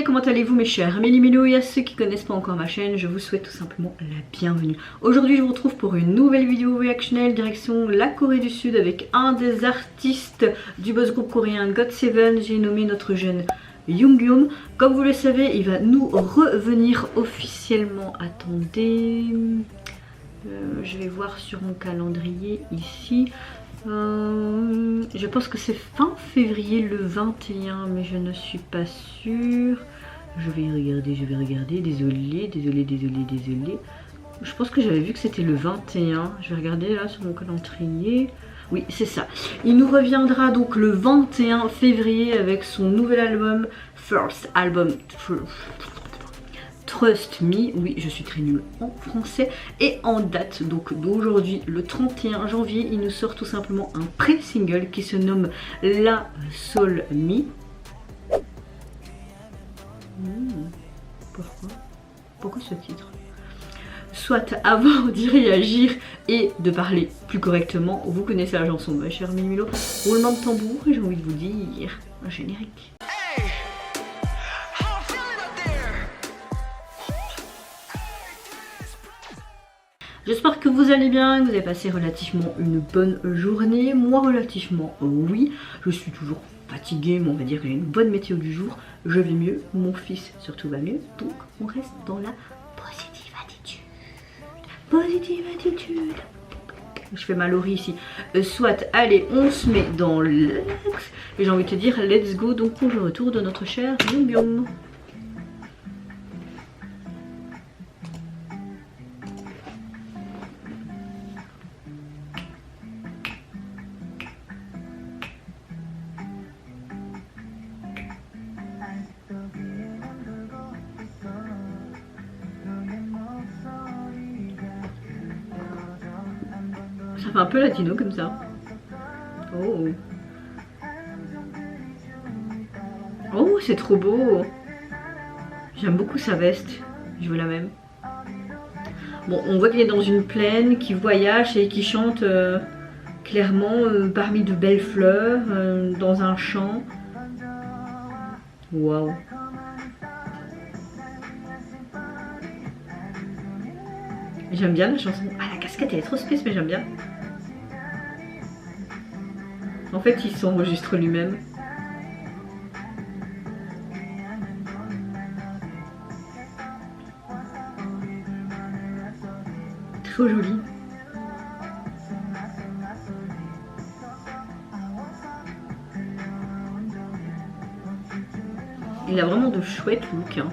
Salut, comment allez-vous mes chers Méli-Mélo, et à ceux qui connaissent pas encore ma chaîne, je vous souhaite tout simplement la bienvenue. Aujourd'hui je vous retrouve pour une nouvelle vidéo réactionnelle direction la Corée du Sud avec un des artistes du boss groupe coréen GOT7. J'ai nommé notre jeune Junghyun. Comme vous le savez, il va nous revenir officiellement. Attendez, je vais voir sur mon calendrier ici. Je pense que c'est fin février le 21, mais je ne suis pas sûre. Je vais regarder, désolé. Je pense que j'avais vu que c'était le 21. Je vais regarder là sur mon calendrier. Oui, c'est ça. Il nous reviendra donc le 21 février avec son nouvel album, First Album Trust Me. Oui, je suis très nulle en français. Et en date donc d'aujourd'hui, le 31 janvier, il nous sort tout simplement un pré-single qui se nomme La Soul Me. Pourquoi ce titre? Soit avant d'y réagir et de parler plus correctement, vous connaissez la chanson, ma chère Méli-Mélo. Roulement de tambour et j'ai envie de vous dire un générique. J'espère que vous allez bien, que vous avez passé relativement une bonne journée. Moi relativement oui, je suis toujours fatiguée, mais on va dire que j'ai une bonne météo du jour. Je vais mieux, mon fils surtout va mieux, donc on reste dans la positive attitude. Positive attitude. Je fais mal au riz ici. Soit, allez, on se met dans l'axe. Et j'ai envie de te dire, let's go donc pour le retour de notre cher Junghyun. Ça fait un peu latino comme ça. Oh. Oh, c'est trop beau. J'aime beaucoup sa veste. Je veux la même. Bon, on voit qu'il est dans une plaine, qui voyage et qui chante clairement parmi de belles fleurs, dans un champ. Waouh. J'aime bien la chanson. Ah, la casquette elle est trop space, mais j'aime bien. En fait, il s'enregistre lui-même. Trop joli. Il a vraiment de chouettes looks, hein.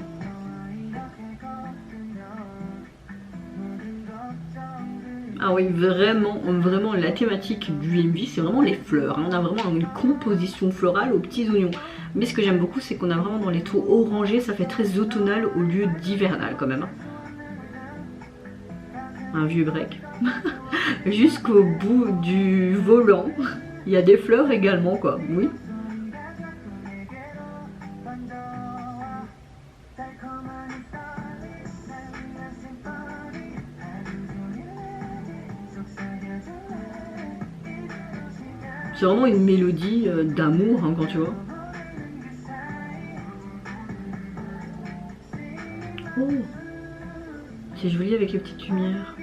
Ah oui, vraiment la thématique du MV, c'est vraiment les fleurs. On a vraiment une composition florale aux petits oignons. Mais ce que j'aime beaucoup, c'est qu'on a vraiment dans les tons orangés, ça fait très automnal au lieu d'hivernal quand même. Un vieux break. Jusqu'au bout du volant, il y a des fleurs également, quoi. Oui. C'est vraiment une mélodie d'amour, hein, quand tu vois. Oh, c'est joli avec les petites lumières.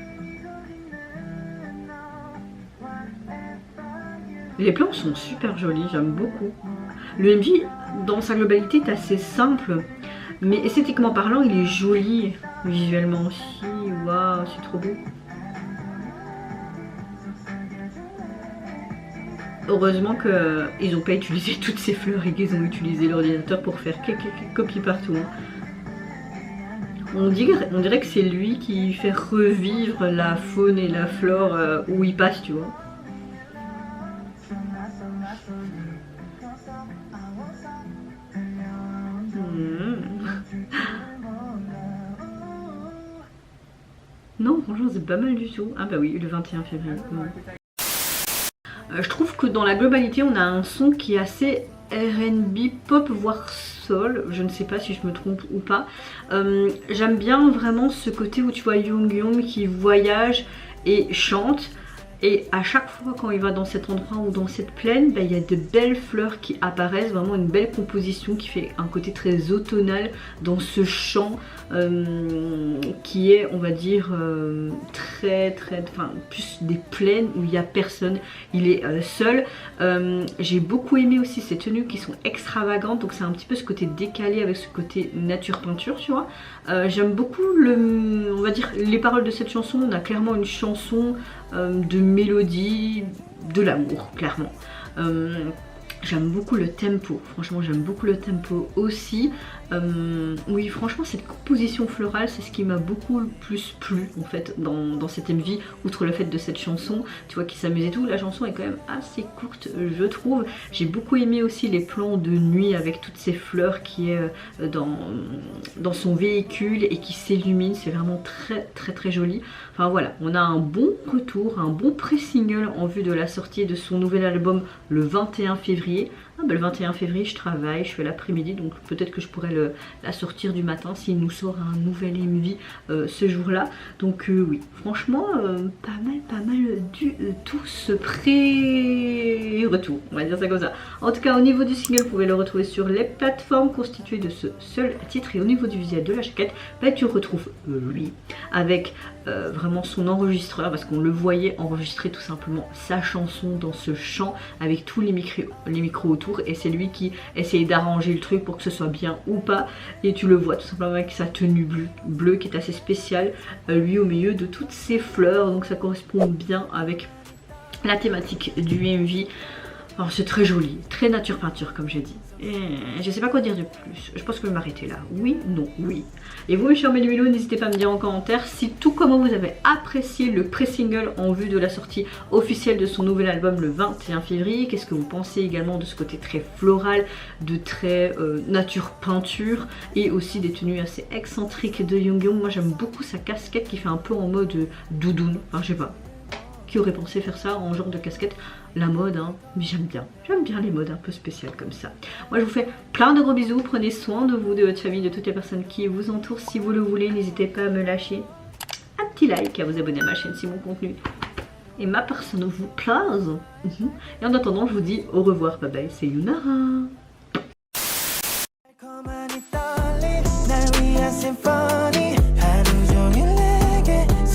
Les plans sont super jolis, j'aime beaucoup. Le MV, dans sa globalité, est assez simple, mais esthétiquement parlant, il est joli. Visuellement aussi, waouh, c'est trop beau. Heureusement qu'ils n'ont pas utilisé toutes ces fleurs et qu'ils ont utilisé l'ordinateur pour faire quelques copies partout. On dirait que c'est lui qui fait revivre la faune et la flore où il passe, tu vois. Non, franchement, c'est pas mal du tout. Ah bah oui, le 21 février. Je trouve que dans la globalité, on a un son qui est assez R&B, pop, voire soul. Je ne sais pas si je me trompe ou pas. J'aime bien vraiment ce côté où tu vois Junghyun qui voyage et chante. Et à chaque fois quand il va dans cet endroit ou dans cette plaine, il y a de belles fleurs qui apparaissent, vraiment une belle composition qui fait un côté très automnal dans ce champ qui est, on va dire, enfin plus des plaines où il n'y a personne, il est seul. J'ai beaucoup aimé aussi ces tenues qui sont extravagantes, donc c'est un petit peu ce côté décalé avec ce côté nature peinture, tu vois. J'aime beaucoup on va dire les paroles de cette chanson. On a clairement une chanson de mélodie, de l'amour, clairement. J'aime beaucoup le tempo, franchement j'aime beaucoup le tempo aussi. Oui, franchement cette composition florale, c'est ce qui m'a beaucoup le plus plu en fait dans cette MV, outre le fait de cette chanson, tu vois, qui s'amuse et tout. La chanson est quand même assez courte, je trouve. J'ai beaucoup aimé aussi les plans de nuit avec toutes ces fleurs qui est dans son véhicule et qui s'illumine. C'est vraiment très joli. Enfin voilà, on a un bon retour, un bon pré-single en vue de la sortie de son nouvel album le 21 février. Ah bah le 21 février je travaille, je fais l'après-midi, donc peut-être que je pourrais la sortir du matin s'il nous sort un nouvel MV ce jour-là. Donc oui, franchement pas mal du tout ce pré-retour, on va dire ça comme ça. En tout cas au niveau du single, vous pouvez le retrouver sur les plateformes constituées de ce seul titre. Et au niveau du visuel de la jaquette, tu retrouves lui avec vraiment son enregistreur, parce qu'on le voyait enregistrer tout simplement sa chanson dans ce champ avec tous les micros autour, et c'est lui qui essayait d'arranger le truc pour que ce soit bien ou pas. Et tu le vois tout simplement avec sa tenue bleue qui est assez spéciale, lui au milieu de toutes ces fleurs, donc ça correspond bien avec la thématique du MV. Alors c'est très joli, très nature peinture comme j'ai dit. Et je sais pas quoi dire de plus. Je pense que je vais m'arrêter là. Oui, non, oui. Et vous mes chers Mélumélos, n'hésitez pas à me dire en commentaire si tout comment vous avez apprécié le pré-single en vue de la sortie officielle de son nouvel album le 21 février. Qu'est-ce que vous pensez également de ce côté très floral, de très nature peinture, et aussi des tenues assez excentriques de Jonghyun. Moi j'aime beaucoup sa casquette qui fait un peu en mode doudoune. Enfin je sais pas. Qui aurait pensé faire ça en genre de casquette? La mode, hein, mais j'aime bien les modes un peu spéciales comme ça. Moi je vous fais plein de gros bisous, prenez soin de vous, de votre famille, de toutes les personnes qui vous entourent. Si vous le voulez, n'hésitez pas à me lâcher un petit like, à vous abonner à ma chaîne si mon contenu et ma personne vous plaisent. Et en attendant, je vous dis au revoir, bye bye, c'est Yunara.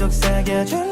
속삭여줄